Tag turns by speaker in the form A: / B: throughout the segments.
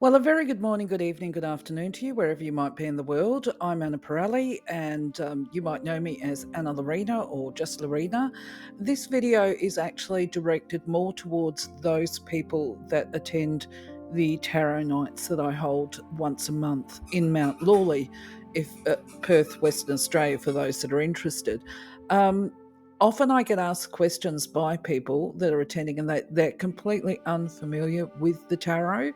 A: Well, a very good morning, good evening, good afternoon to you, wherever you might be in the world. I'm Anah Parreli, and you might know me as Anna Lorena or just Lorena. This video is actually directed more towards those people that attend the tarot nights that I hold once a month in Mount Lawley, Perth, Western Australia, for those that are interested. Um, Often I get asked questions by people that are attending and they're completely unfamiliar with the tarot,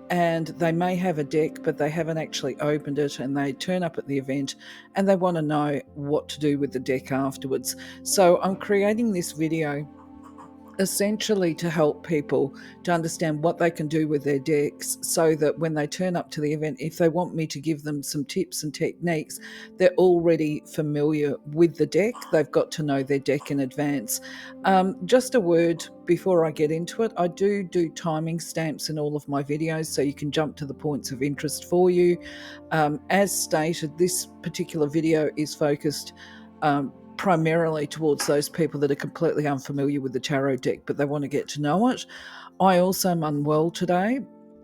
A: and they may have a deck, but they haven't actually opened it, and they turn up at the event and they want to know what to do with the deck afterwards. So I'm creating this video essentially to help people to understand what they can do with their decks, so that when they turn up to the event, if they want me to give them some tips and techniques, they're already familiar with the deck. They've got to know their deck in advance. Just a word before I get into it, I do timing stamps in all of my videos so you can jump to the points of interest for you. As stated, this particular video is focused primarily towards those people that are completely unfamiliar with the tarot deck, but they want to get to know it. I also am unwell today.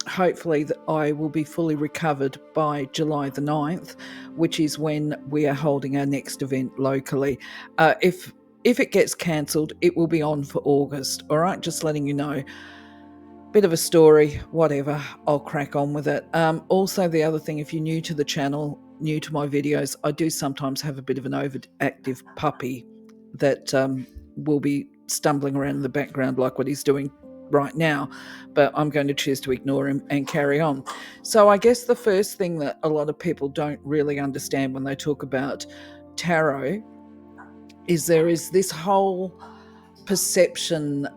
A: Hopefully that I will be fully recovered by July the 9th, which is when we are holding our next event locally. If it gets cancelled, it will be on for August. All right, just letting you know. Bit of a story, whatever, I'll crack on with it. Also, the other thing, if you're new to the channel, new to my videos, I do sometimes have a bit of an overactive puppy that will be stumbling around in the background like what he's doing right now, but I'm going to choose to ignore him and carry on. So I guess the first thing that a lot of people don't really understand when they talk about tarot is there is this whole perception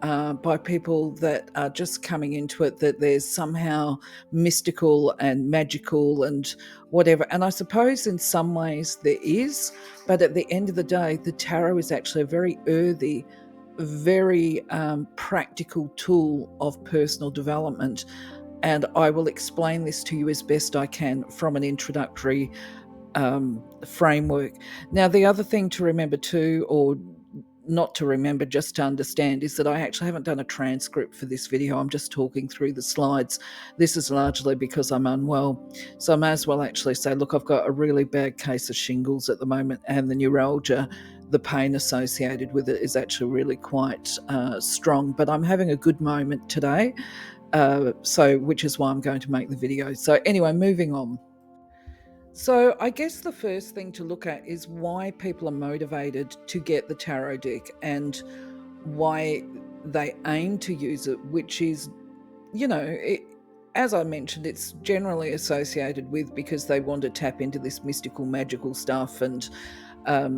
A: by people that are just coming into it that there's somehow mystical and magical and whatever. And I suppose in some ways there is, but at the end of the day, the tarot is actually a very earthy, very practical tool of personal development. And I will explain this to you as best I can from an introductory framework. Now, the other thing to remember too, or not to remember, just to understand, is that I actually haven't done a transcript for this video. I'm just talking through the slides. This is largely because I'm unwell. So I may as well actually say, look, I've got a really bad case of shingles at the moment, and the neuralgia, the pain associated with it, is actually really quite strong. But I'm having a good moment today, which is why I'm going to make the video. So anyway, moving on. So I guess the first thing to look at is why people are motivated to get the tarot deck and why they aim to use it, which is, as I mentioned, it's generally associated with because they want to tap into this mystical, magical stuff, and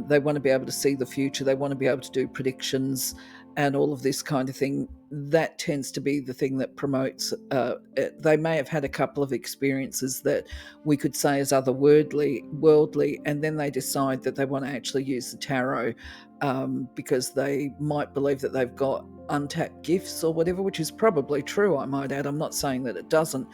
A: they want to be able to see the future. They want to be able to do predictions and all of this kind of thing. That tends to be the thing that promotes it. They may have had a couple of experiences that we could say is worldly, and then they decide that they want to actually use the tarot because they might believe that they've got untapped gifts or whatever, which is probably true, I might add. I'm not saying that it doesn't.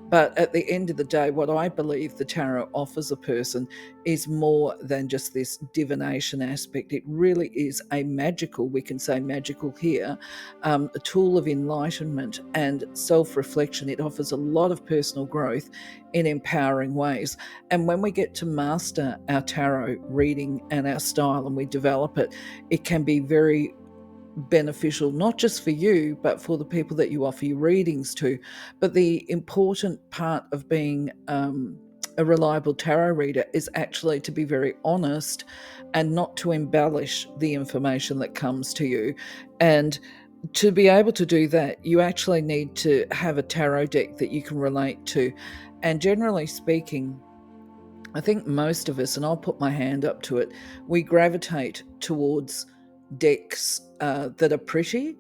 A: But at the end of the day, what I believe the tarot offers a person is more than just this divination aspect. It really is we can say magical here, a tool of enlightenment and self-reflection. It offers a lot of personal growth in empowering ways. And when we get to master our tarot reading and our style and we develop it, it can be very beneficial, not just for you, but for the people that you offer your readings to. But the important part of being a reliable tarot reader is actually to be very honest and not to embellish the information that comes to you. And to be able to do that, you actually need to have a tarot deck that you can relate to. And generally speaking, I think most of us, and I'll put my hand up to it, we gravitate towards decks that are pretty.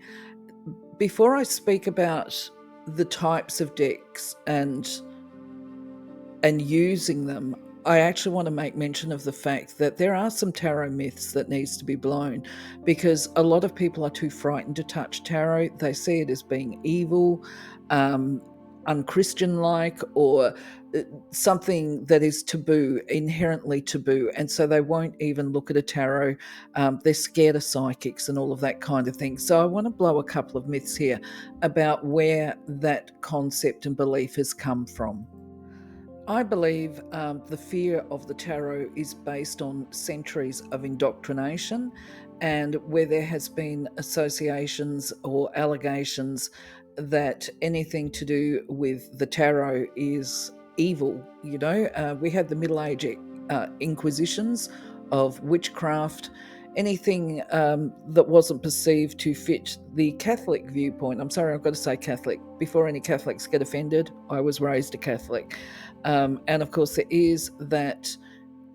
A: Before I speak about the types of decks and using them, I actually want to make mention of the fact that there are some tarot myths that needs to be blown, because a lot of people are too frightened to touch tarot. They see it as being evil. unchristian-like or something that is taboo, inherently taboo, and so they won't even look at a tarot. They're scared of psychics and all of that kind of thing. So I want to blow a couple of myths here about where that concept and belief has come from. I believe the fear of the tarot is based on centuries of indoctrination, and where there has been associations or allegations that anything to do with the tarot is evil. We had the Middle Age inquisitions of witchcraft. Anything that wasn't perceived to fit the Catholic viewpoint. I'm sorry, I've got to say Catholic. Before any Catholics get offended, I was raised a Catholic. And of course, there is that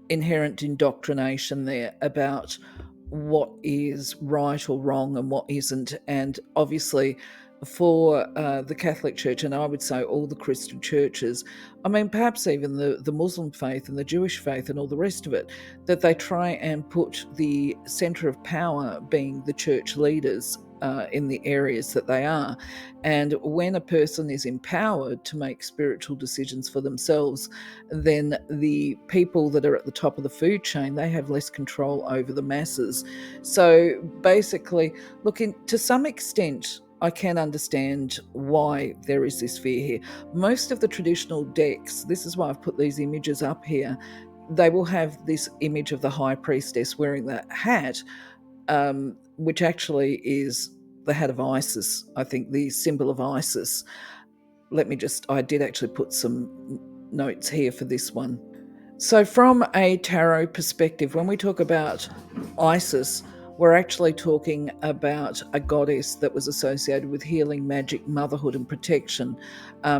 A: inherent indoctrination there about what is right or wrong and what isn't. And obviously, for the Catholic Church, and I would say all the Christian churches, I mean, perhaps even the Muslim faith and the Jewish faith and all the rest of it, that they try and put the centre of power being the church leaders in the areas that they are. And when a person is empowered to make spiritual decisions for themselves, then the people that are at the top of the food chain, they have less control over the masses. So basically, to some extent, I can understand why there is this fear here. Most of the traditional decks, this is why I've put these images up here, they will have this image of the high priestess wearing that hat, which actually is the hat of Isis, I think, the symbol of Isis. I did actually put some notes here for this one. So from a tarot perspective, when we talk about Isis, we're actually talking about a goddess that was associated with healing, magic, motherhood, and protection.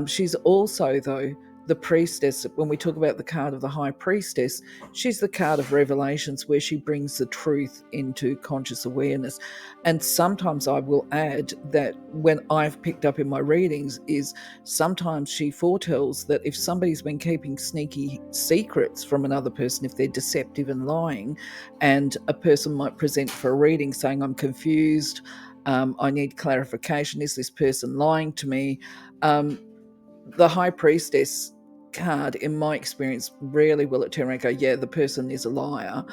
A: She's also, though, the priestess. When we talk about the card of the high priestess, she's the card of revelations, where she brings the truth into conscious awareness. And sometimes I will add that when I've picked up in my readings is sometimes she foretells that if somebody's been keeping sneaky secrets from another person, if they're deceptive and lying, and a person might present for a reading saying, I'm confused, I need clarification, is this person lying to me? The high priestess card, in my experience, rarely will it turn around and go, yeah, the person is a liar.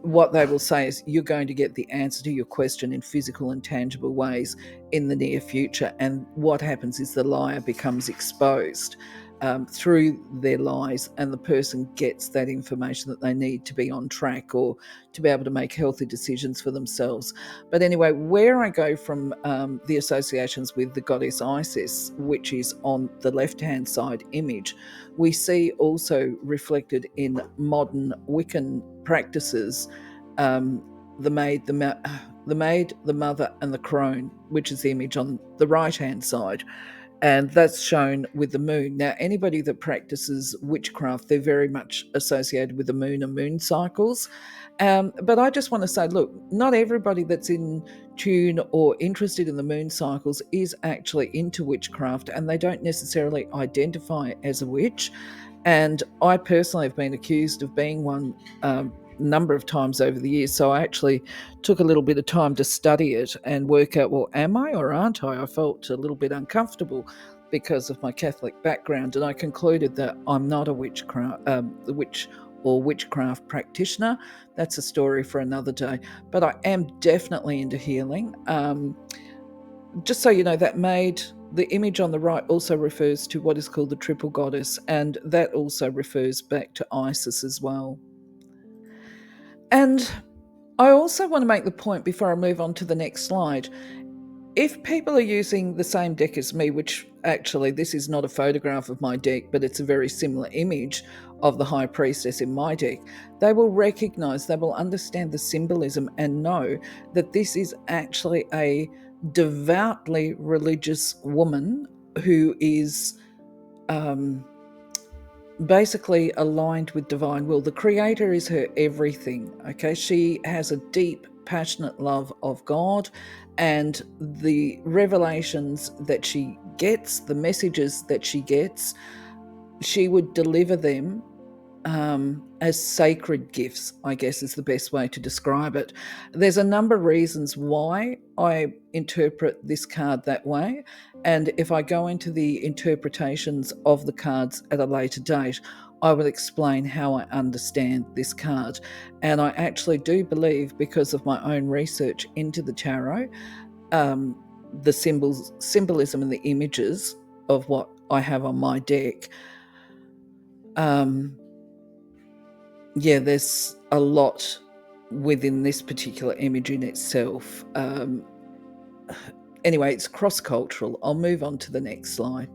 A: What they will say is, you're going to get the answer to your question in physical and tangible ways in the near future. And what happens is the liar becomes exposed through their lies, and the person gets that information that they need to be on track or to be able to make healthy decisions for themselves. But anyway, where I go from the associations with the goddess Isis, which is on the left-hand side image, we see also reflected in modern Wiccan practices, the maid, the mother, and the crone, which is the image on the right-hand side. And that's shown with the moon. Now, anybody that practices witchcraft, they're very much associated with the moon and moon cycles. But I just want to say, look, not everybody that's in tune or interested in the moon cycles is actually into witchcraft, and they don't necessarily identify as a witch. And I personally have been accused of being one number of times over the years. So I actually took a little bit of time to study it and work out, well, am I or aren't I? I felt a little bit uncomfortable because of my Catholic background, and I concluded that I'm not a witch or witchcraft practitioner. That's a story for another day. But I am definitely into healing. Just so you know, the image on the right also refers to what is called the triple goddess, and that also refers back to Isis as well. And I also want to make the point before I move on to the next slide. If people are using the same deck as me, which actually this is not a photograph of my deck, but it's a very similar image of the High Priestess in my deck, they will understand the symbolism and know that this is actually a devoutly religious woman who is basically aligned with divine will. The creator is her everything. Okay, she has a deep, passionate love of God, and the revelations that she gets, the messages that she gets, she would deliver them as sacred gifts, I guess is the best way to describe it. There's a number of reasons why I interpret this card that way. And if I go into the interpretations of the cards at a later date, I will explain how I understand this card. And I actually do believe, because of my own research into the tarot, the symbolism and the images of what I have on my deck, there's a lot within this particular image in itself. Anyway, it's cross-cultural. I'll move on to the next slide.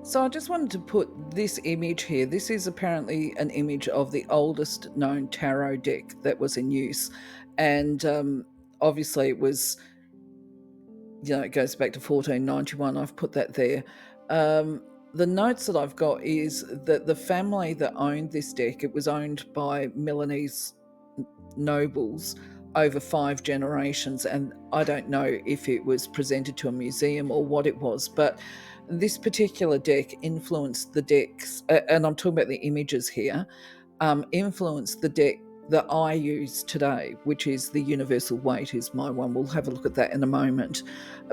A: So I just wanted to put this image here. This is apparently an image of the oldest known tarot deck that was in use. And obviously it was, it goes back to 1491. I've put that there. The notes that I've got is that the family that owned this deck, it was owned by Milanese nobles over 5 generations, and I don't know if it was presented to a museum or what it was, but this particular deck influenced the decks, and I'm talking about the images here, influenced the deck that I use today, which is the Universal Weight is my one. We'll have a look at that in a moment.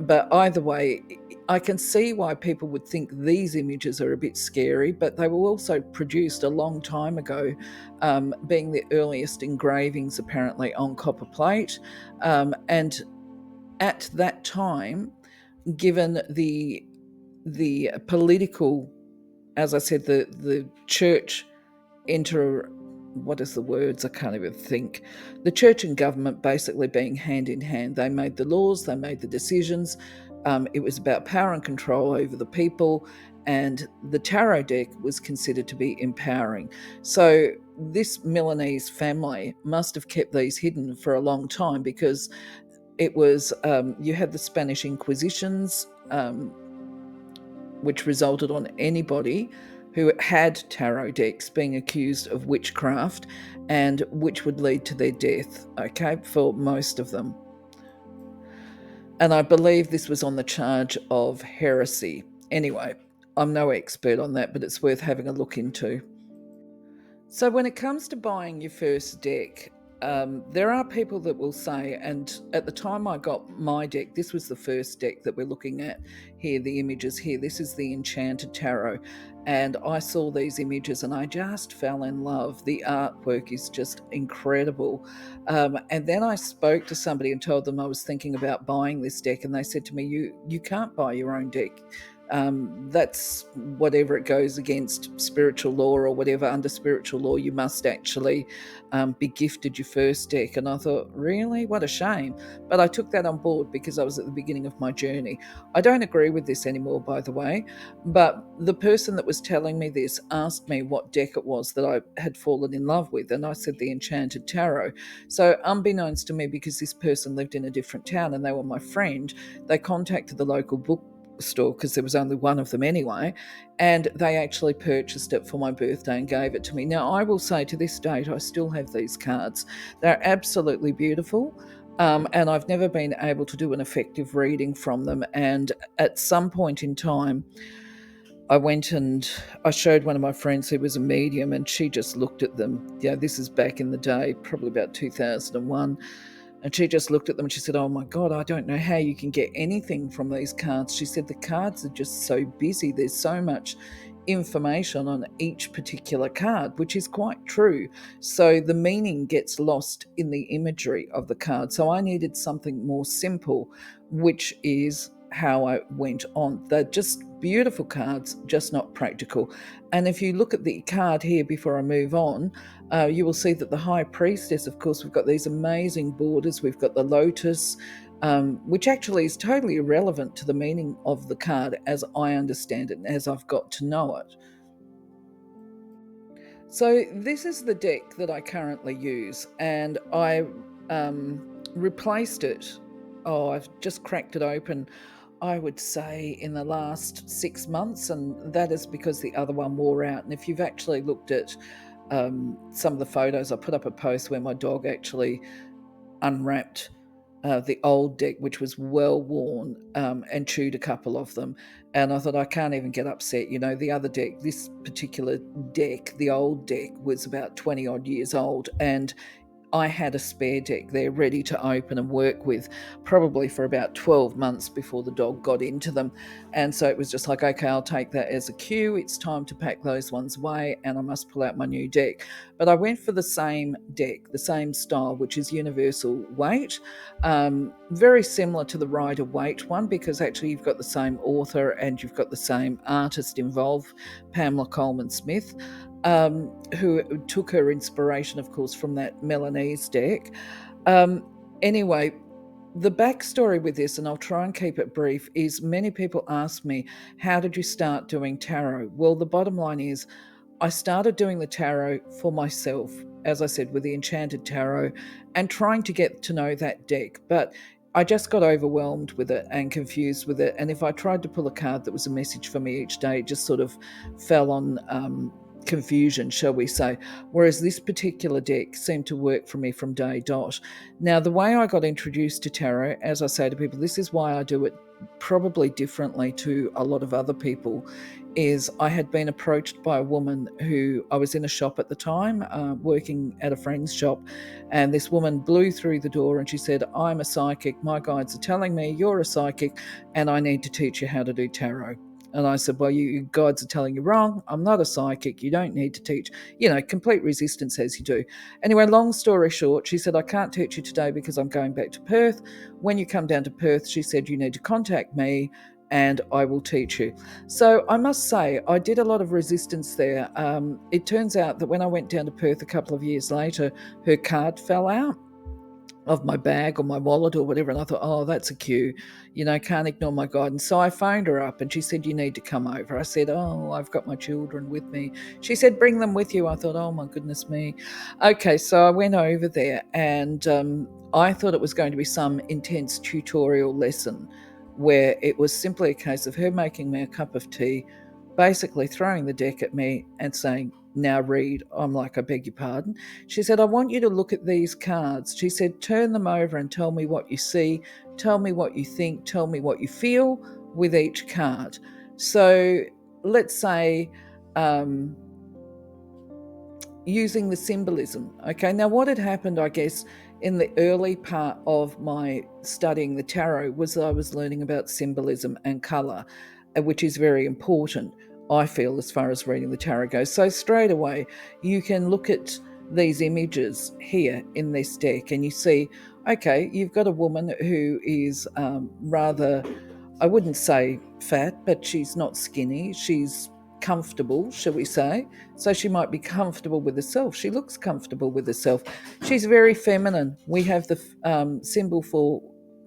A: But either way, I can see why people would think these images are a bit scary, but they were also produced a long time ago, being the earliest engravings apparently on copper plate. And at that time, given the political, as I said, the church what is the words? I can't even think. The church and government basically being hand in hand. They made the laws, they made the decisions. It was about power and control over the people, and the tarot deck was considered to be empowering. So this Milanese family must have kept these hidden for a long time, because it was, you had the Spanish Inquisitions, which resulted on anybody who had tarot decks being accused of witchcraft, and which would lead to their death, okay, for most of them. And I believe this was on the charge of heresy. Anyway, I'm no expert on that, but it's worth having a look into. So when it comes to buying your first deck, there are people that will say, and at the time I got my deck, this was the first deck that we're looking at here, the images here. This is the Enchanted Tarot. And I saw these images and I just fell in love. The artwork is just incredible. And then I spoke to somebody and told them I was thinking about buying this deck. And they said to me, you can't buy your own deck. That's whatever it goes against spiritual law or whatever. Under spiritual law, you must actually be gifted your first deck. And I thought, really? What a shame. But I took that on board because I was at the beginning of my journey. I don't agree with this anymore, by the way, but the person that was telling me this asked me what deck it was that I had fallen in love with, and I said the Enchanted Tarot. So unbeknownst to me, because this person lived in a different town and they were my friend, they contacted the local book store, because there was only one of them anyway, and they actually purchased it for my birthday and gave it to me. Now, I will say to this date, I still have these cards. They're absolutely beautiful, and I've never been able to do an effective reading from them. And at some point in time, I went and I showed one of my friends who was a medium, and she just looked at them. Yeah, this is back in the day, probably about 2001. And she just looked at them and she said, "Oh my God, I don't know how you can get anything from these cards." She said, "The cards are just so busy. There's so much information on each particular card," which is quite true. So the meaning gets lost in the imagery of the card. So I needed something more simple, which is how I went on. They're just beautiful cards, just not practical. And if you look at the card here before I move on, you will see that the High Priestess, of course, we've got these amazing borders. We've got the lotus, which actually is totally irrelevant to the meaning of the card as I understand it and as I've got to know it. So this is the deck that I currently use, and I replaced it. Oh, I've just cracked it open, I would say, in the last 6 months, and that is because the other one wore out. And if you've actually looked at some of the photos, I put up a post where my dog actually unwrapped the old deck, which was well worn, and chewed a couple of them. And I thought, I can't even get upset. The other deck, this particular deck, the old deck, was about 20 odd years old. And I had a spare deck there ready to open and work with, probably for about 12 months before the dog got into them. And so it was just like, okay, I'll take that as a cue. It's time to pack those ones away and I must pull out my new deck. But I went for the same deck, the same style, which is universal weight. Very similar to the Rider Waite one, because actually you've got the same author and you've got the same artist involved, Pamela Coleman Smith. Who took her inspiration, of course, from that Anahs Deck. Anyway, the backstory with this, and I'll try and keep it brief, is many people ask me, how did you start doing tarot? Well, the bottom line is, I started doing the tarot for myself, as I said, with the Enchanted Tarot, and trying to get to know that deck. But I just got overwhelmed with it and confused with it. And if I tried to pull a card that was a message for me each day, it just sort of fell on confusion, shall we say. Whereas this particular deck seemed to work for me from day dot. Now, the way I got introduced to tarot, as I say to people, this is why I do it probably differently to a lot of other people, is I had been approached by a woman who, I was in a shop at the time, working at a friend's shop, and this woman blew through the door and she said, I'm a psychic, my guides are telling me you're a psychic and I need to teach you how to do tarot. And I said, well, you guides are telling you wrong. I'm not a psychic. You don't need to teach. Complete resistance as you do. Anyway, long story short, she said, I can't teach you today because I'm going back to Perth. When you come down to Perth, she said, you need to contact me and I will teach you. So I must say, I did a lot of resistance there. It turns out that when I went down to Perth a couple of years later, her card fell out of my bag or my wallet or whatever, and I thought, oh, that's a cue, can't ignore my guidance. So I phoned her up and she said, you need to come over. I said, oh, I've got my children with me. She said, bring them with you. I thought, oh my goodness me. Okay, so I went over there and I thought it was going to be some intense tutorial lesson where it was simply a case of her making me a cup of tea, basically throwing the deck at me and saying, now read. I'm like, I beg your pardon. She said, I want you to look at these cards. She said, turn them over and tell me what you see, tell me what you think, tell me what you feel with each card. So let's say using the symbolism. Okay, now what had happened, I guess, in the early part of my studying the tarot was that I was learning about symbolism and colour, which is very important, I feel, as far as reading the tarot goes. So straight away, you can look at these images here in this deck and you see, okay, you've got a woman who is rather, I wouldn't say fat, but she's not skinny. She's comfortable, shall we say. So she might be comfortable with herself. She looks comfortable with herself. She's very feminine. We have the symbol for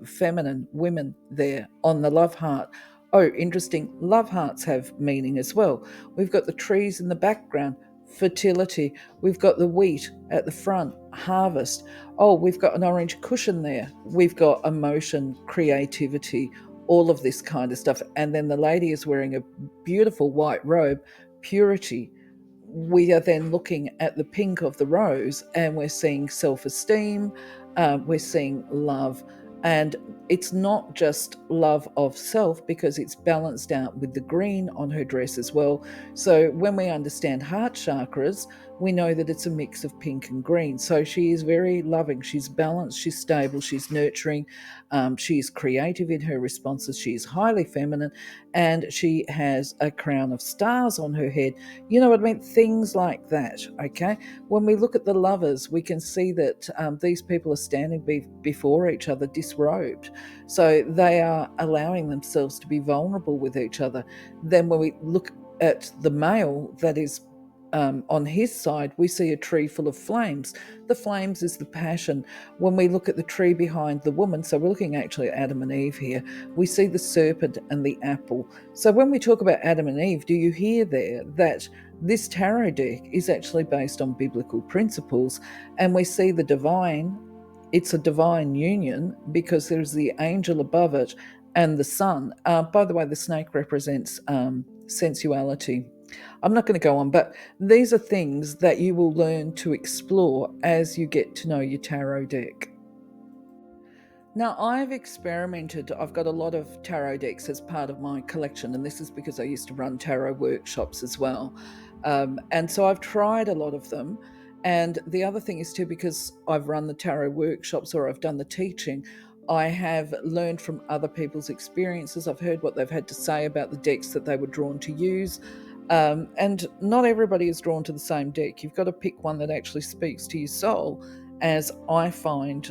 A: feminine women there on the love heart. Oh, interesting. Love hearts have meaning as well. We've got the trees in the background, fertility. We've got the wheat at the front, harvest. Oh, we've got an orange cushion there. We've got emotion, creativity, all of this kind of stuff. And then the lady is wearing a beautiful white robe, purity. We are then looking at the pink of the rose and we're seeing self-esteem, we're seeing love. And it's not just love of self because it's balanced out with the green on her dress as well. So when we understand heart chakras, we know that it's a mix of pink and green. So she is very loving. She's balanced, she's stable, she's nurturing, she's creative in her responses, she's highly feminine, and she has a crown of stars on her head. You know what I mean? Things like that, okay? When we look at the lovers, we can see that these people are standing before each other disrobed. So they are allowing themselves to be vulnerable with each other. Then when we look at the male that is on his side, we see a tree full of flames. The flames is the passion. When we look at the tree behind the woman, so we're looking actually at Adam and Eve here, we see the serpent and the apple. So when we talk about Adam and Eve, do you hear there that this tarot deck is actually based on biblical principles, and we see the divine, it's a divine union because there's the angel above it and the sun. By the way, the snake represents sensuality. I'm not going to go on, but these are things that you will learn to explore as you get to know your tarot deck. Now, I've experimented. I've got a lot of tarot decks as part of my collection, and this is because I used to run tarot workshops as well. And so I've tried a lot of them. And the other thing is, too, because I've run the tarot workshops or I've done the teaching, I have learned from other people's experiences. I've heard what they've had to say about the decks that they were drawn to use. And not everybody is drawn to the same deck. You've got to pick one that actually speaks to your soul, as I find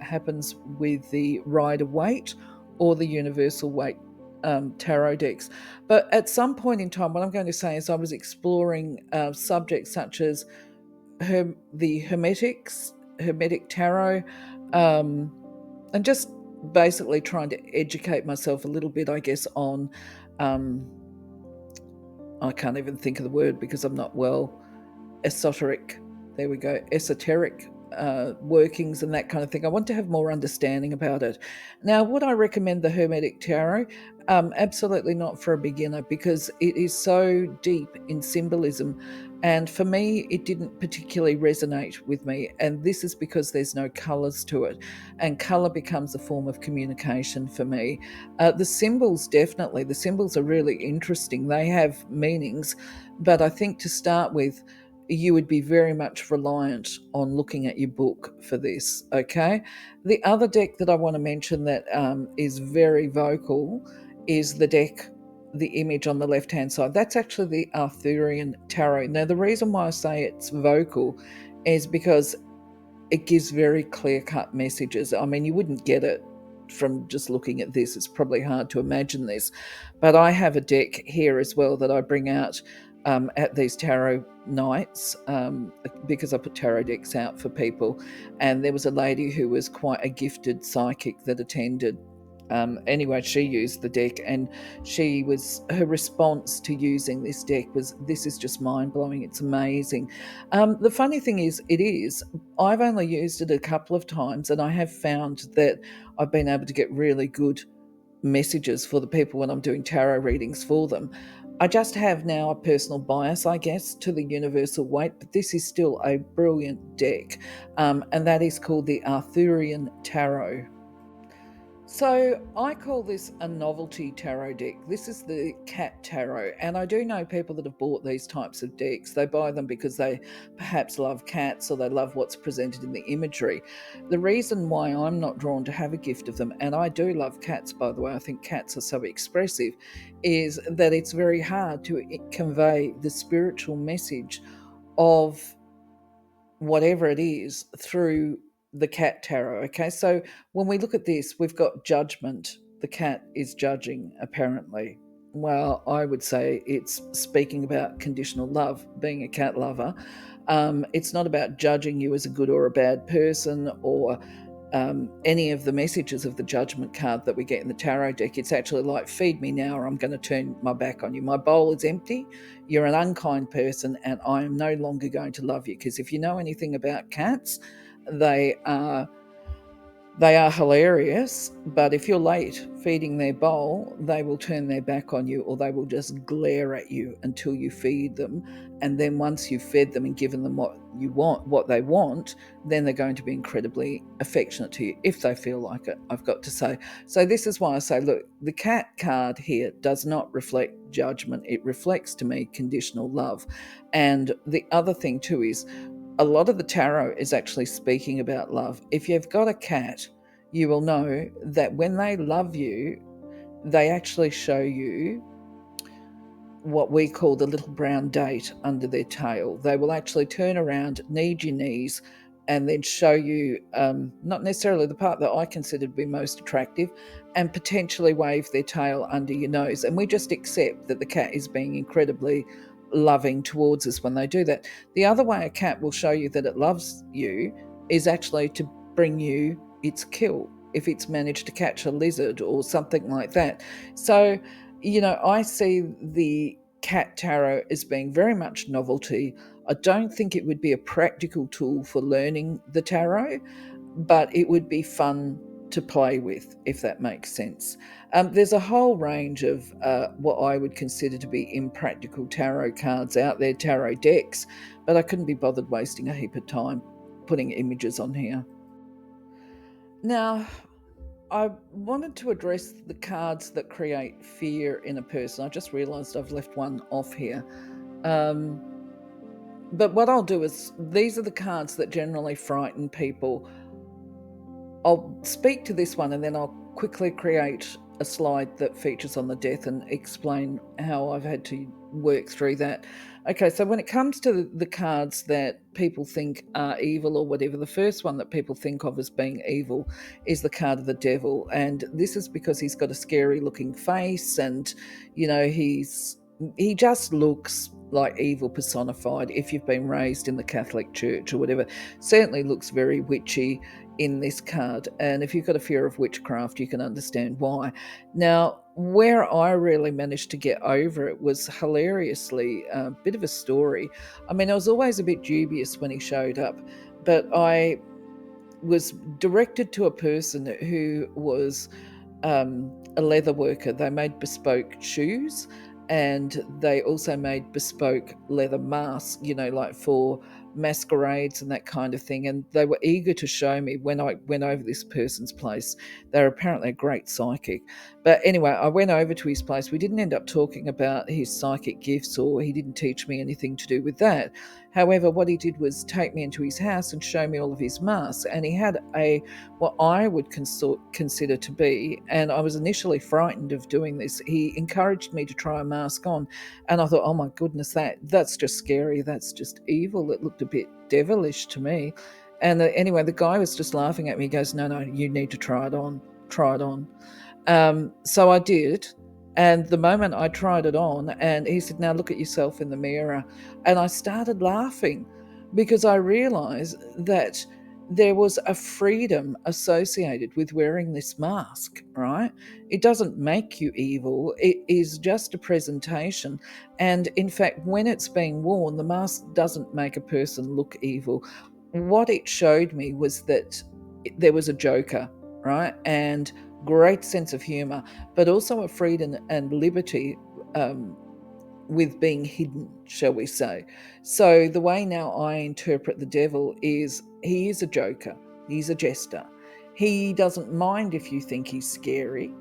A: happens with the Rider-Waite or the Universal Weight tarot decks. But at some point in time, what I'm going to say is I was exploring subjects such as the Hermetic tarot, and just basically trying to educate myself a little bit, I guess, on I can't even think of the word because I'm not well, esoteric, there we go, esoteric workings and that kind of thing. I want to have more understanding about it. Now, would I recommend the Hermetic Tarot? Absolutely not for a beginner, because it is so deep in symbolism. And for me, it didn't particularly resonate with me. And this is because there's no colours to it. And colour becomes a form of communication for me. The symbols, definitely, the symbols are really interesting. They have meanings. But I think to start with, you would be very much reliant on looking at your book for this, okay? The other deck that I want to mention that is very vocal is the deck, the image on the left-hand side. That's actually the Arthurian Tarot. Now, the reason why I say it's vocal is because it gives very clear-cut messages. I mean, you wouldn't get it from just looking at this. It's probably hard to imagine this. But I have a deck here as well that I bring out at these tarot nights, because I put tarot decks out for people. And there was a lady who was quite a gifted psychic that attended. Anyway, she used the deck, and her response to using this deck was, "This is just mind blowing. It's amazing." The funny thing is, I've only used it a couple of times, and I have found that I've been able to get really good messages for the people when I'm doing tarot readings for them. I just have now a personal bias, I guess, to the Universal Weight, but this is still a brilliant deck, and that is called the Arthurian Tarot. So I call this a novelty tarot deck. This is the cat tarot, and I do know people that have bought these types of decks. They buy them because they perhaps love cats or they love what's presented in the imagery. The reason why I'm not drawn to have a gift of them, and I do love cats, by the way, I think cats are so expressive, is that it's very hard to convey the spiritual message of whatever it is through the cat tarot. Okay, so when we look at this, we've got judgment. The cat is judging, apparently. Well, I would say it's speaking about conditional love, being a cat lover. It's not about judging you as a good or a bad person, or any of the messages of the judgment card that we get in the tarot deck. It's actually like, feed me now or I'm going to turn my back on you. My bowl is empty. You're an unkind person and I am no longer going to love you. Because if you know anything about cats, they are hilarious, but if you're late feeding their bowl, they will turn their back on you, or they will just glare at you until you feed them. And then once you've fed them and given them what they want, then they're going to be incredibly affectionate to you if they feel like it, I've got to say. So this is why I say, look, the cat card here does not reflect judgment. It reflects to me conditional love. And the other thing too is, a lot of the tarot is actually speaking about love. If you've got a cat, you will know that when they love you, they actually show you what we call the little brown date under their tail. They will actually turn around, knead your knees, and then show you not necessarily the part that I consider to be most attractive, and potentially wave their tail under your nose. And we just accept that the cat is being incredibly loving towards us when they do that. The other way a cat will show you that it loves you is actually to bring you its kill, if it's managed to catch a lizard or something like that. So, I see the cat tarot as being very much novelty. I don't think it would be a practical tool for learning the tarot, but it would be fun to play with, if that makes sense. There's a whole range of what I would consider to be impractical tarot cards out there, tarot decks, but I couldn't be bothered wasting a heap of time putting images on here. Now, I wanted to address the cards that create fear in a person. I just realised I've left one off here. Um, but what I'll do is, these are the cards that generally frighten people. I'll speak to this one and then I'll quickly create a slide that features on the death and explain how I've had to work through that. Okay, so when it comes to the cards that people think are evil or whatever, the first one that people think of as being evil is the card of the devil. And this is because he's got a scary looking face and, you know, he just looks like evil personified. If you've been raised in the Catholic Church or whatever, certainly looks very witchy in this card. And if you've got a fear of witchcraft, you can understand why. Now, where I really managed to get over it was hilariously a bit of a story. I mean, I was always a bit dubious when he showed up, but I was directed to a person who was a leather worker. They made bespoke shoes and they also made bespoke leather masks, you know, like for masquerades and that kind of thing. And they were eager to show me when I went over this person's place. They're apparently a great psychic. But anyway, I went over to his place. We didn't end up talking about his psychic gifts, or he didn't teach me anything to do with that. However, what he did was take me into his house and show me all of his masks. And he had what I would consider to be, and I was initially frightened of doing this. He encouraged me to try a mask on, and I thought, oh my goodness, that's just scary. That's just evil. It looked a bit devilish to me. And anyway, the guy was just laughing at me. He goes, no, you need to try it on. Try it on. So I did. And the moment I tried it on, and he said, now look at yourself in the mirror. And I started laughing because I realized that there was a freedom associated with wearing this mask, right? It doesn't make you evil, it is just a presentation. And in fact, when it's being worn, the mask doesn't make a person look evil. What it showed me was that there was a joker, right? And great sense of humor, but also a freedom and liberty with being hidden, shall we say. So the way now I interpret the devil is he is a joker, he's a jester. He doesn't mind if you think he's scary,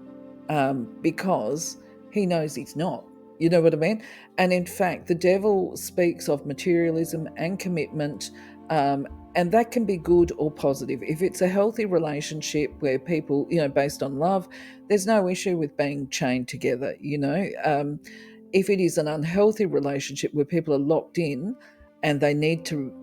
A: because he knows he's not. You know what I mean? And in fact, the devil speaks of materialism and commitment, and that can be good or positive. If it's a healthy relationship where people, you know, based on love, there's no issue with being chained together, you know. If it is an unhealthy relationship where people are locked in and they need to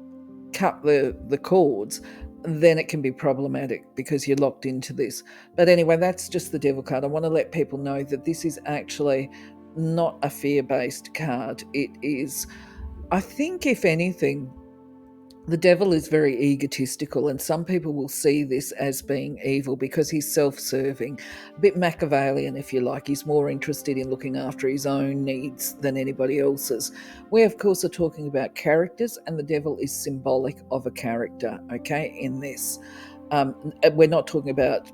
A: cut the cords, then it can be problematic because you're locked into this. But anyway, that's just the devil card. I want to let people know that this is actually not a fear-based card. It is, I think, if anything, the devil is very egotistical, and some people will see this as being evil because he's self-serving, a bit Machiavellian, if you like. He's more interested in looking after his own needs than anybody else's. We, of course, are talking about characters, and the devil is symbolic of a character, okay, in this. We're not talking about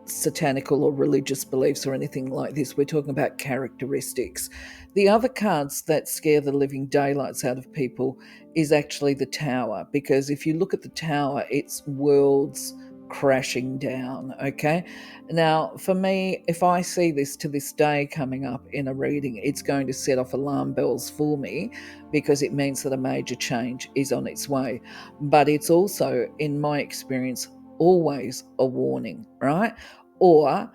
A: satanical or religious beliefs or anything like this. We're talking about characteristics. The other cards that scare the living daylights out of people is actually the Tower, because if you look at the Tower, it's worlds crashing down. Okay, now for me, if I see this to this day coming up in a reading, it's going to set off alarm bells for me, because it means that a major change is on its way. But it's also, in my experience, always a warning, right? Or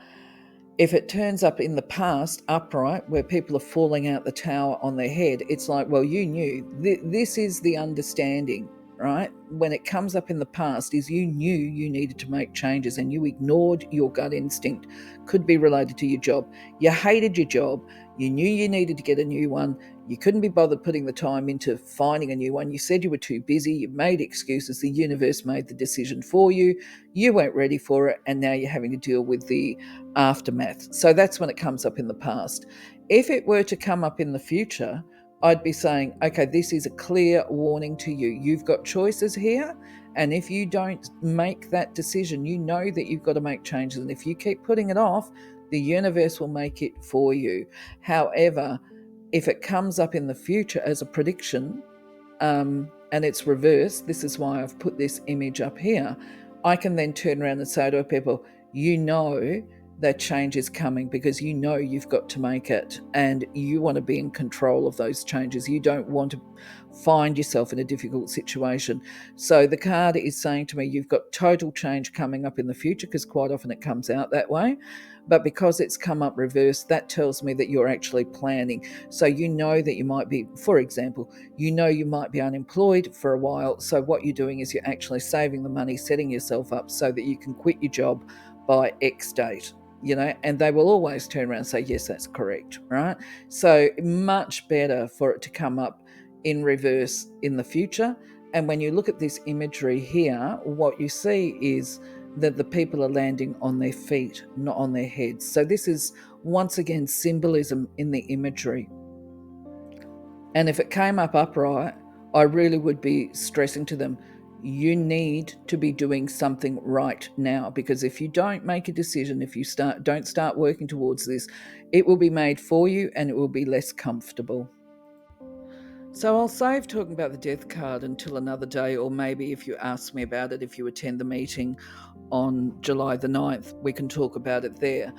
A: if it turns up in the past upright where people are falling out the tower on their head, it's like, well, you knew. This is the understanding, right? When it comes up in the past, is you knew you needed to make changes and you ignored your gut instinct. Could be related to your job. You hated your job. You knew you needed to get a new one. You couldn't be bothered putting the time into finding a new one. You said you were too busy. You made excuses. The universe made the decision for you. You weren't ready for it. And now you're having to deal with the aftermath. So that's when it comes up in the past. If it were to come up in the future, I'd be saying, okay, this is a clear warning to you. You've got choices here. And if you don't make that decision, you know that you've got to make changes. And if you keep putting it off, the universe will make it for you. However, if it comes up in the future as a prediction, and it's reversed, this is why I've put this image up here, I can then turn around and say to people, you know that change is coming because you know you've got to make it and you want to be in control of those changes. You don't want to find yourself in a difficult situation. So the card is saying to me, you've got total change coming up in the future, because quite often it comes out that way. But because it's come up reversed, that tells me that you're actually planning. So you know that you might be, for example, you know you might be unemployed for a while. So what you're doing is you're actually saving the money, setting yourself up so that you can quit your job by X date, and they will always turn around and say, yes, that's correct, right? So much better for it to come up in reverse in the future. And when you look at this imagery here, what you see is that the people are landing on their feet, not on their heads. So this is once again symbolism in the imagery. And if it came up upright, I really would be stressing to them, you need to be doing something right now, because if you don't make a decision, if you don't start working towards this, it will be made for you and it will be less comfortable. So I'll save talking about the death card until another day, or maybe if you ask me about it, if you attend the meeting on July the 9th, we can talk about it there.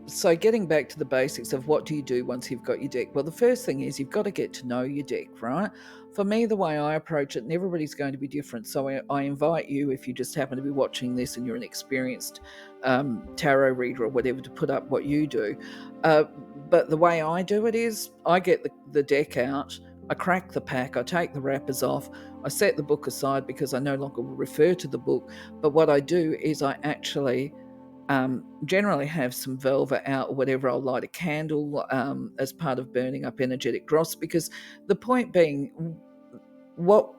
A: So getting back to the basics of what do you do once you've got your deck? Well, the first thing is you've got to get to know your deck, right? For me, the way I approach it, and everybody's going to be different. So I invite you, if you just happen to be watching this and you're an experienced tarot reader or whatever, to put up what you do. But the way I do it is I get the deck out, I crack the pack, I take the wrappers off, I set the book aside because I no longer will refer to the book. But what I do is I actually generally have some velvet out or whatever. I'll light a candle as part of burning up energetic dross, because the point being, what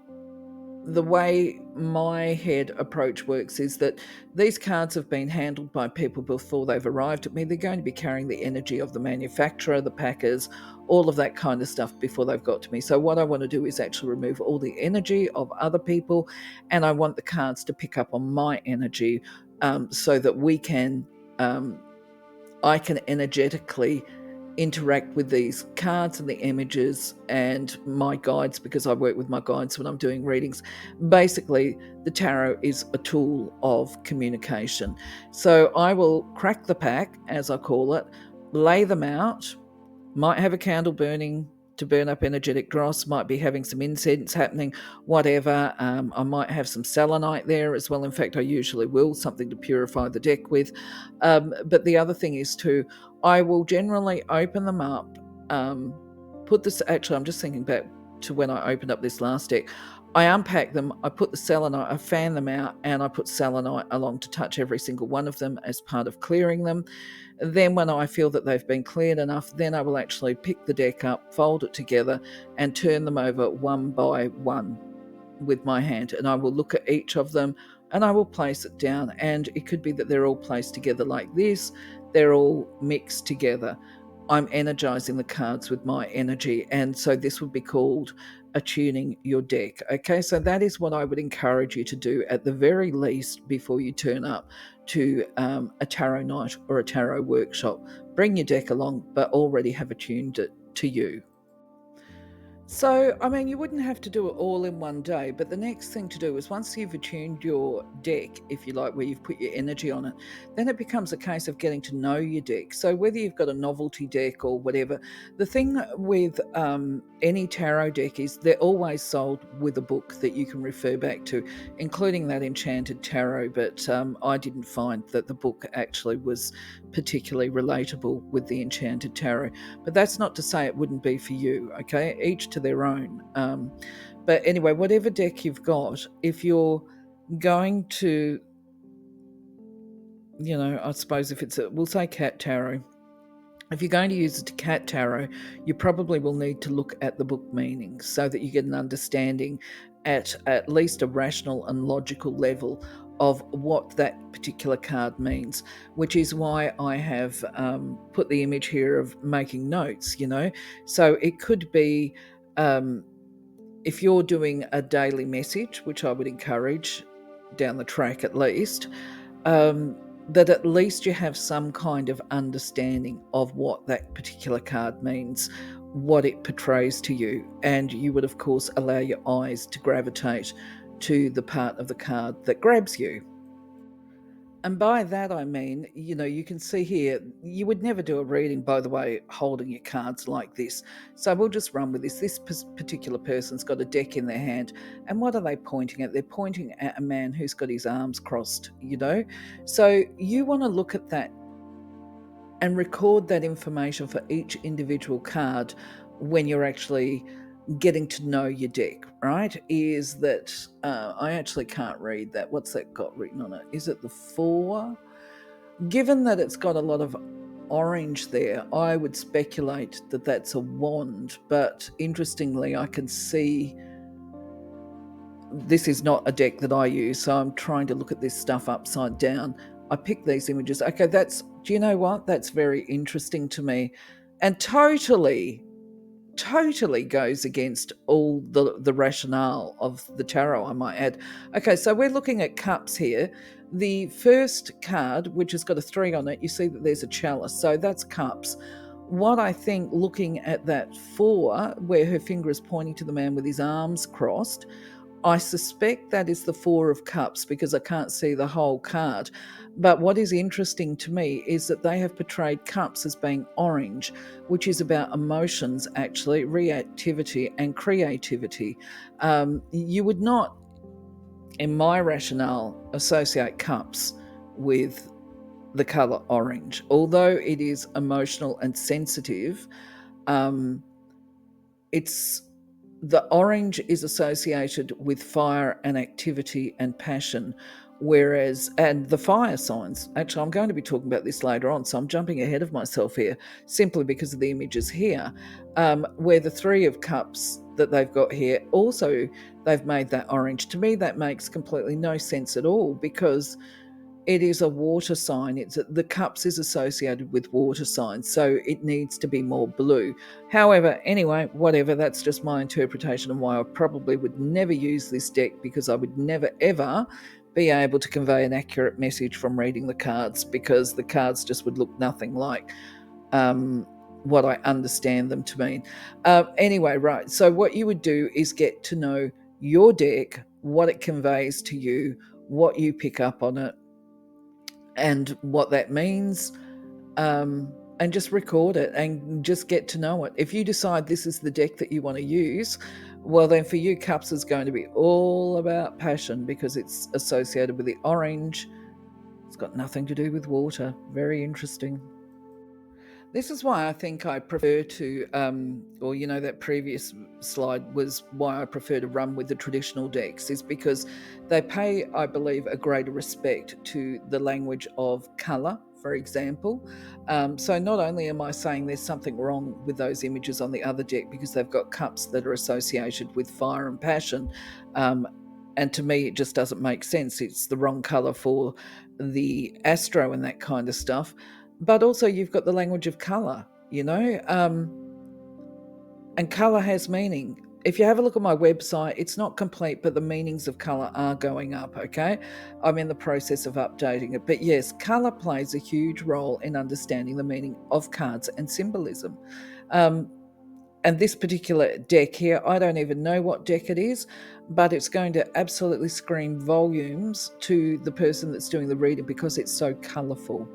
A: the way my head approach works is that these cards have been handled by people before they've arrived at me. They're going to be carrying the energy of the manufacturer, the packers, all of that kind of stuff before they've got to me. So what I want to do is actually remove all the energy of other people, and I want the cards to pick up on my energy, so that I can energetically interact with these cards and the images and my guides, because I work with my guides when I'm doing readings. Basically, the tarot is a tool of communication. So I will crack the pack, as I call it, lay them out, might have a candle burning to burn up energetic dross, might be having some incense happening, whatever. I might have some selenite there as well. In fact, I usually will, something to purify the deck with. But the other thing is too, I will generally open them up, put this, actually, I'm just thinking back to when I opened up this last deck. I unpack them, I put the selenite, I fan them out, and I put selenite along to touch every single one of them as part of clearing them. Then when I feel that they've been cleared enough, then I will actually pick the deck up, fold it together, and turn them over one by one with my hand. And I will look at each of them and I will place it down. And it could be that they're all placed together like this. They're all mixed together. I'm energizing the cards with my energy. And so this would be called attuning your deck. Okay, so that is what I would encourage you to do at the very least before you turn up to a tarot night or a tarot workshop. Bring your deck along, but already have attuned it to you. So, I mean, you wouldn't have to do it all in one day, but the next thing to do is, once you've attuned your deck, if you like, where you've put your energy on it, then it becomes a case of getting to know your deck. So whether you've got a novelty deck or whatever, the thing with any tarot deck is they're always sold with a book that you can refer back to, including that Enchanted Tarot. But I didn't find that the book actually was particularly relatable with the Enchanted Tarot. But that's not to say it wouldn't be for you, okay? Each to their own. But anyway, whatever deck you've got, if you're going to, I suppose if it's we'll say cat tarot. If you're going to use a cat tarot, you probably will need to look at the book meanings so that you get an understanding at least a rational and logical level of what that particular card means, which is why I have put the image here of making notes, So it could be, if you're doing a daily message, which I would encourage down the track at least, that at least you have some kind of understanding of what that particular card means, what it portrays to you. And you would, of course, allow your eyes to gravitate to the part of the card that grabs you. And by that I mean, you can see here, you would never do a reading, by the way, holding your cards like this. So we'll just run with this. This particular person's got a deck in their hand. And what are they pointing at? They're pointing at a man who's got his arms crossed. So you want to look at that and record that information for each individual card when you're actually getting to know your deck, right? Is that I actually can't read that. What's that got written on it? Is it the 4? Given that it's got a lot of orange there, I would speculate that that's a wand. But interestingly, I can see this is not a deck that I use, so I'm trying to look at this stuff upside down. I picked these images. Okay, do you know what? That's very interesting to me, and totally goes against all the rationale of the tarot, I might add. Okay, so we're looking at cups here. The first card, which has got a 3 on it, you see that there's a chalice, so that's cups. What I think, looking at that 4, where her finger is pointing to the man with his arms crossed, I suspect that is the 4 of cups because I can't see the whole card. But what is interesting to me is that they have portrayed cups as being orange, which is about emotions, actually, reactivity and creativity. You would not, in my rationale, associate cups with the colour orange. Although it is emotional and sensitive, it's the orange is associated with fire and activity and passion, and the fire signs. Actually, I'm going to be talking about this later on, so I'm jumping ahead of myself here simply because of the images here, where the 3 of cups that they've got here, also they've made that orange. To me, that makes completely no sense at all because it is a water sign. The cups is associated with water signs, so it needs to be more blue. However, anyway, whatever, that's just my interpretation of why I probably would never use this deck, because I would never ever be able to convey an accurate message from reading the cards, because the cards just would look nothing like what I understand them to mean. Anyway, right, so what you would do is get to know your deck, what it conveys to you, what you pick up on it, and what that means, and just record it and just get to know it. If you decide this is the deck that you want to use, well, then for you, cups is going to be all about passion because it's associated with the orange. It's got nothing to do with water. Very interesting. This is why I think I prefer to, that previous slide was why I prefer to run with the traditional decks, is because they pay, I believe, a greater respect to the language of colour, for example. So not only am I saying there's something wrong with those images on the other deck because they've got cups that are associated with fire and passion, and to me it just doesn't make sense. It's the wrong colour for the astro and that kind of stuff. But also you've got the language of colour, and colour has meaning. If you have a look at my website, it's not complete, but the meanings of colour are going up, okay? I'm in the process of updating it. But yes, colour plays a huge role in understanding the meaning of cards and symbolism. And this particular deck here, I don't even know what deck it is, but it's going to absolutely scream volumes to the person that's doing the reading because it's so colourful.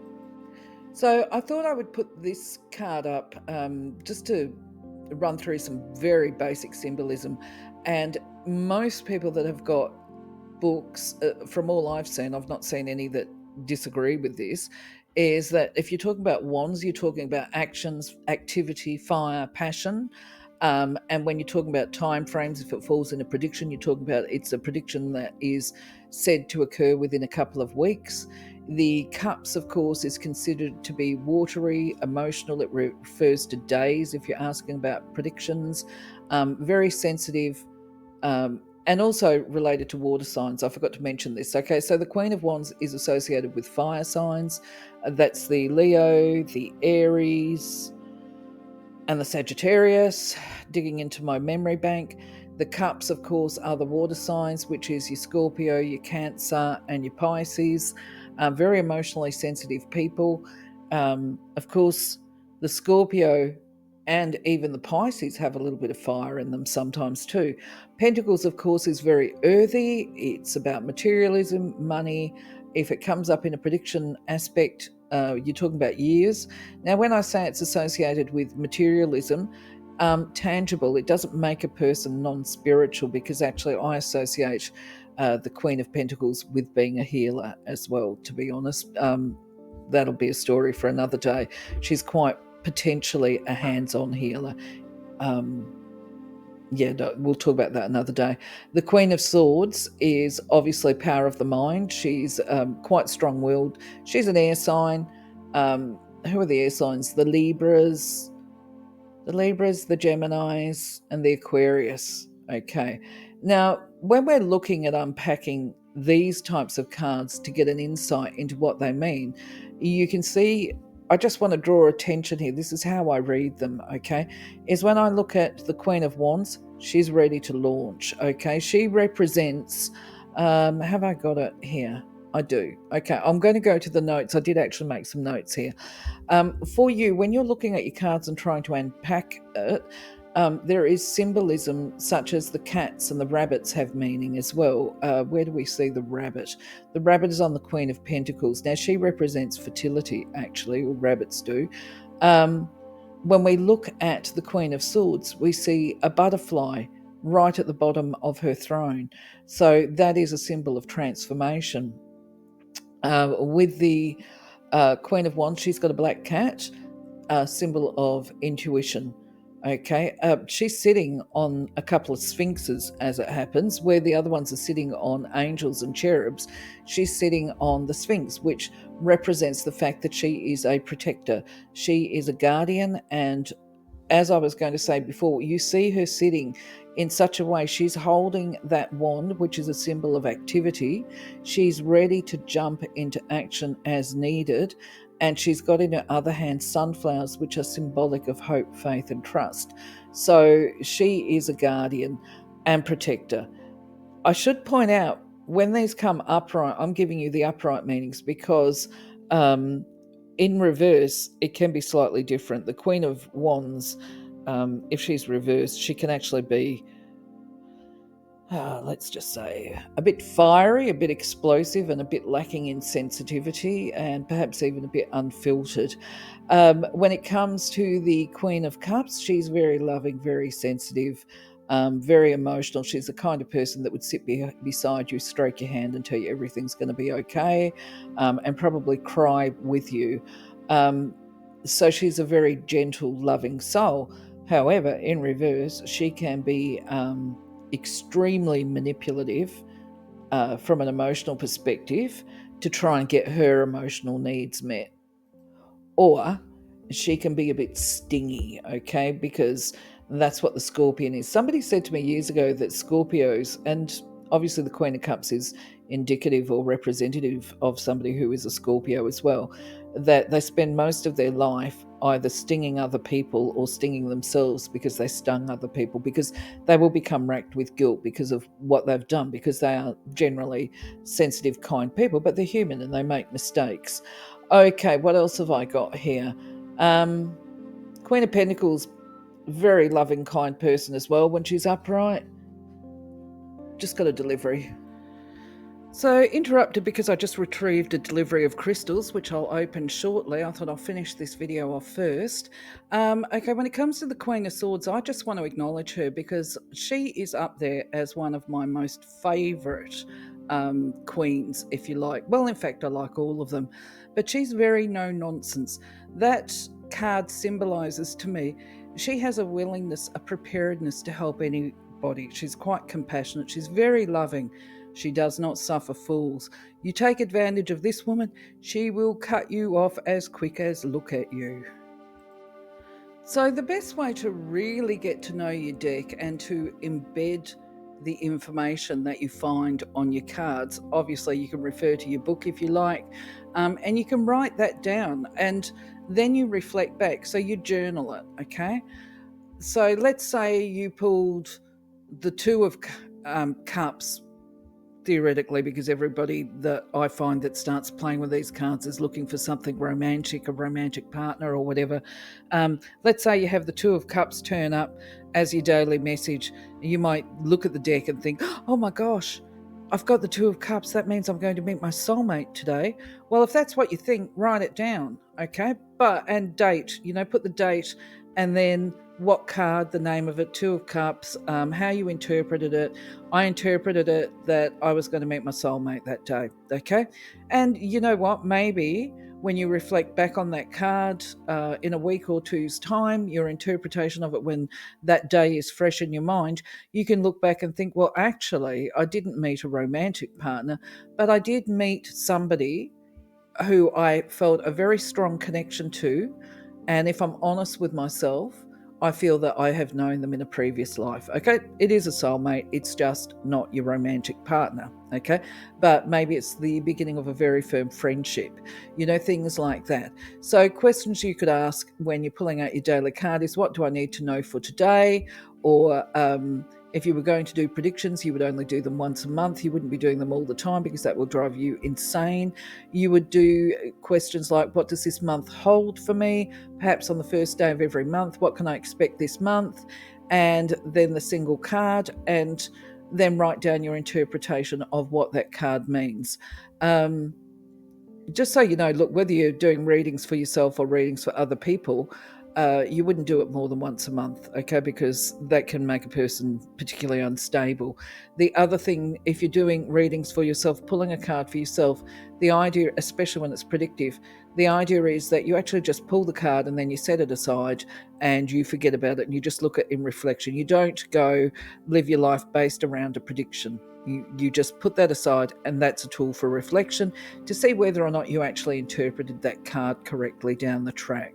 A: So I thought I would put this card up just to run through some very basic symbolism. And most people that have got books, from all I've seen, I've not seen any that disagree with this, is that if you're talking about wands, you're talking about actions, activity, fire, passion. And when you're talking about time frames, if it falls in a prediction, you're talking about it's a prediction that is said to occur within a couple of weeks. The cups, of course, is considered to be watery, emotional. It refers to days if you're asking about predictions. Very sensitive, and also related to water signs. I forgot to mention this. Okay, so the Queen of Wands is associated with fire signs. That's the Leo, the Aries, and the Sagittarius. Digging into my memory bank, the cups, of course, are the water signs, which is your Scorpio, your Cancer, and your Pisces. Very emotionally sensitive people. Of course, the Scorpio and even the Pisces have a little bit of fire in them sometimes too. Pentacles, of course, is very earthy. It's about materialism, money, if it comes up in a prediction aspect, you're talking about years. Now, when I say it's associated with materialism, tangible, it doesn't make a person non-spiritual, because actually I associate the Queen of Pentacles with being a healer as well, to be honest. That'll be a story for another day. She's quite potentially a hands-on healer. We'll talk about that another day. The Queen of Swords is obviously power of the mind. She's quite strong-willed. She's an air sign. Who are the air signs? The Libras, the Geminis, and the Aquarius. Okay. Now, when we're looking at unpacking these types of cards to get an insight into what they mean, you can see, I just want to draw attention here. This is how I read them, okay? Is when I look at the Queen of Wands, she's ready to launch, okay? She represents, have I got it here? I do. Okay, I'm going to go to the notes. I did actually make some notes here. For you, when you're looking at your cards and trying to unpack it, there is symbolism, such as the cats and the rabbits have meaning as well. Where do we see the rabbit? The rabbit is on the Queen of Pentacles. Now, she represents fertility, actually, or rabbits do. When we look at the Queen of Swords, we see a butterfly right at the bottom of her throne. So that is a symbol of transformation. With the Queen of Wands, she's got a black cat, a symbol of intuition. Okay, she's sitting on a couple of sphinxes, as it happens, where the other ones are sitting on angels and cherubs. She's sitting on the sphinx, which represents the fact that she is a protector. She is a guardian, and as I was going to say before, you see her sitting in such a way, she's holding that wand, which is a symbol of activity. She's ready to jump into action as needed. And she's got in her other hand sunflowers, which are symbolic of hope, faith, and trust. So she is a guardian and protector. I should point out, when these come upright, I'm giving you the upright meanings because in reverse, it can be slightly different. The Queen of Wands, if she's reversed, she can actually be, let's just say, a bit fiery, a bit explosive, and a bit lacking in sensitivity, and perhaps even a bit unfiltered. When it comes to the Queen of Cups, she's very loving, very sensitive, very emotional. She's the kind of person that would sit beside you, stroke your hand, and tell you everything's going to be okay, and probably cry with you. So she's a very gentle, loving soul. However, in reverse, she can be extremely manipulative from an emotional perspective to try and get her emotional needs met. Or she can be a bit stingy, okay, because that's what the Scorpion is. Somebody said to me years ago that Scorpios, and obviously the Queen of Cups is indicative or representative of somebody who is a Scorpio as well, that they spend most of their life either stinging other people or stinging themselves because they stung other people, because they will become racked with guilt because of what they've done, because they are generally sensitive, kind people, but they're human and they make mistakes. Okay, what else have I got here? Queen of Pentacles, very loving, kind person as well when she's upright. Just got a delivery. So interrupted because I just retrieved a delivery of crystals, which I'll open shortly. I thought I'll finish this video off first. Okay, when it comes to the Queen of Swords, I just want to acknowledge her because she is up there as one of my most favourite queens, if you like. Well, in fact, I like all of them. But she's very no-nonsense. That card symbolises to me, she has a willingness, a preparedness to help anybody. She's quite compassionate. She's very loving. She does not suffer fools. You take advantage of this woman, she will cut you off as quick as look at you. So the best way to really get to know your deck and to embed the information that you find on your cards, obviously you can refer to your book if you like, and you can write that down and then you reflect back. So you journal it, okay? So let's say you pulled the Two of Cups, theoretically, because everybody that I find that starts playing with these cards is looking for something romantic, a romantic partner or whatever. Let's say you have the Two of Cups turn up as your daily message. You might look at the deck and think, oh my gosh, I've got the Two of Cups. That means I'm going to meet my soulmate today. Well, if that's what you think, write it down, okay? And date, put the date and then what card, the name of it, Two of Cups, how you interpreted it. I interpreted it that I was going to meet my soulmate that day, okay? And you know what? Maybe when you reflect back on that card in a week or two's time, your interpretation of it when that day is fresh in your mind, you can look back and think, well, actually, I didn't meet a romantic partner, but I did meet somebody who I felt a very strong connection to. And if I'm honest with myself, I feel that I have known them in a previous life. Okay, it is a soulmate, it's just not your romantic partner. Okay, but maybe it's the beginning of a very firm friendship, things like that. So, questions you could ask when you're pulling out your daily card is, what do I need to know for today? Or, if you were going to do predictions, you would only do them once a month. You wouldn't be doing them all the time because that will drive you insane. You would do questions like, what does this month hold for me? Perhaps on the first day of every month, what can I expect this month? And then the single card, and then write down your interpretation of what that card means. Just so you know, look, whether you're doing readings for yourself or readings for other people, you wouldn't do it more than once a month, okay? Because that can make a person particularly unstable. The other thing, if you're doing readings for yourself, pulling a card for yourself, the idea, especially when it's predictive, the idea is that you actually just pull the card and then you set it aside and you forget about it and you just look at it in reflection. You don't go live your life based around a prediction. You just put that aside, and that's a tool for reflection to see whether or not you actually interpreted that card correctly down the track.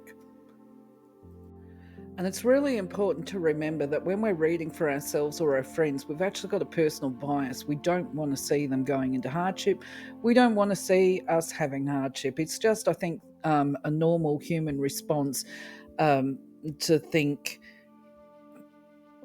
A: And it's really important to remember that when we're reading for ourselves or our friends, we've actually got a personal bias. We don't want to see them going into hardship. We don't want to see us having hardship. It's just, I think, a normal human response to think,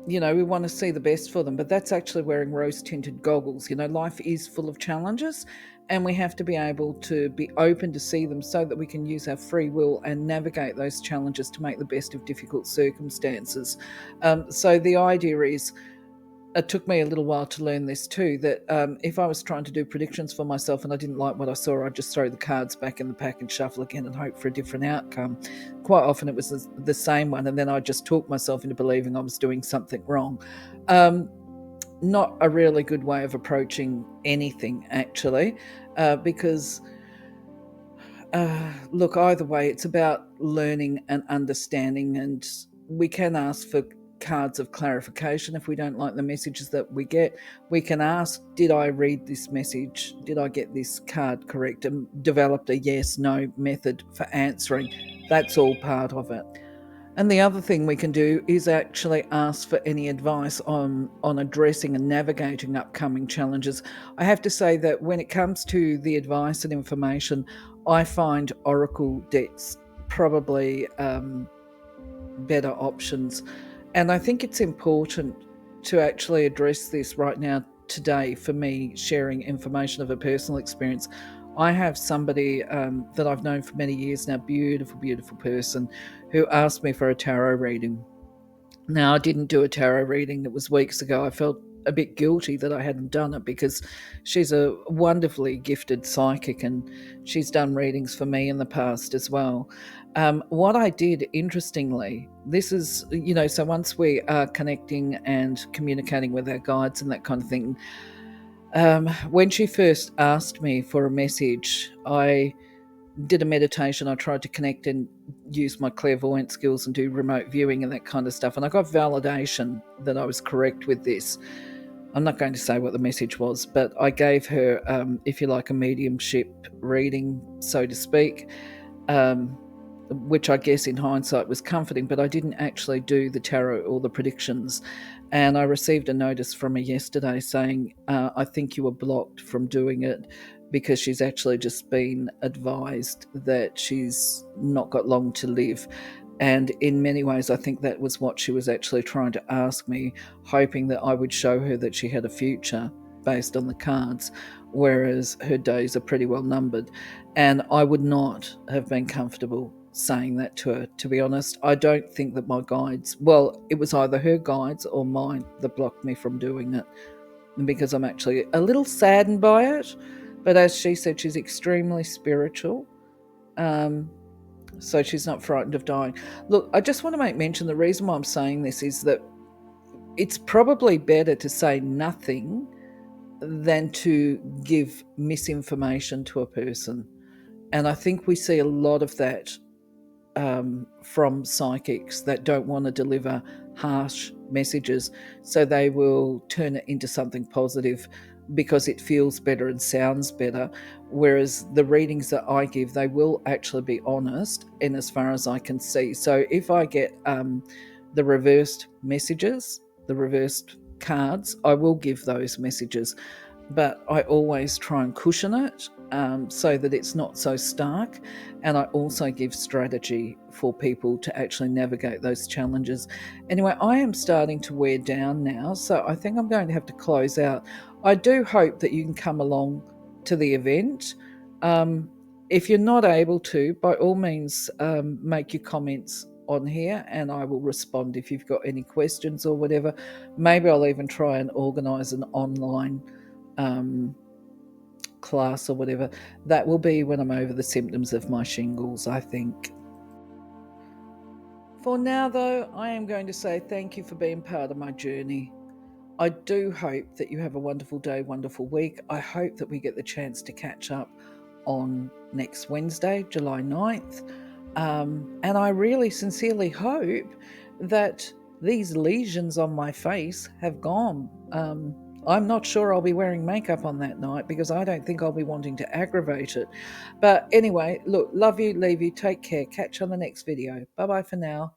A: we want to see the best for them, but that's actually wearing rose-tinted goggles. Life is full of challenges, and we have to be able to be open to see them so that we can use our free will and navigate those challenges to make the best of difficult circumstances. So the idea is, it took me a little while to learn this too, that if I was trying to do predictions for myself and I didn't like what I saw, I'd just throw the cards back in the pack and shuffle again and hope for a different outcome. Quite often it was the same one, and then I just talked myself into believing I was doing something wrong. Not a really good way of approaching anything, actually, because look, either way, it's about learning and understanding, and we can ask for cards of clarification if we don't like the messages that we get. We can ask, did I read this message? Did I get this card correct? And developed a yes-no method for answering. That's all part of it. And the other thing we can do is actually ask for any advice on addressing and navigating upcoming challenges. I have to say that when it comes to the advice and information, I find oracle decks probably better options. And I think it's important to actually address this right now today for me, sharing information of a personal experience. I have somebody that I've known for many years now, beautiful, beautiful person, who asked me for a tarot reading. Now, I didn't do a tarot reading. It was weeks ago. I felt a bit guilty that I hadn't done it because she's a wonderfully gifted psychic and she's done readings for me in the past as well. What I did, interestingly, this is, so once we are connecting and communicating with our guides and that kind of thing, when she first asked me for a message, I did a meditation. I tried to connect and use my clairvoyant skills and do remote viewing and that kind of stuff. And I got validation that I was correct with this. I'm not going to say what the message was, but I gave her, if you like, a mediumship reading, so to speak, which I guess in hindsight was comforting, but I didn't actually do the tarot or the predictions. And I received a notice from her yesterday saying, I think you were blocked from doing it because she's actually just been advised that she's not got long to live. And in many ways, I think that was what she was actually trying to ask me, hoping that I would show her that she had a future based on the cards, whereas her days are pretty well numbered. And I would not have been comfortable saying that to her, to be honest. I don't think that my guides, well, it was either her guides or mine that blocked me from doing it. because I'm actually a little saddened by it. But as she said, she's extremely spiritual. So she's not frightened of dying. Look, I just want to make mention, the reason why I'm saying this is that it's probably better to say nothing than to give misinformation to a person. And I think we see a lot of that from psychics that don't want to deliver harsh messages. So they will turn it into something positive because it feels better and sounds better. Whereas the readings that I give, they will actually be honest, and as far as I can see. So if I get the reversed messages, the reversed cards, I will give those messages. But I always try and cushion it so that it's not so stark. And I also give strategy for people to actually navigate those challenges. Anyway, I am starting to wear down now, so I think I'm going to have to close out. I do hope that you can come along to the event. If you're not able to, by all means, make your comments on here and I will respond if you've got any questions or whatever. Maybe I'll even try and organise an online class or whatever. That will be when I'm over the symptoms of my shingles, I think. For now, though, I am going to say thank you for being part of my journey. I do hope that you have a wonderful day, wonderful week. I hope that we get the chance to catch up on next Wednesday, July 9th. And I really sincerely hope that these lesions on my face have gone. I'm not sure I'll be wearing makeup on that night because I don't think I'll be wanting to aggravate it. But anyway, look, love you, leave you, take care. Catch you on the next video. Bye bye for now.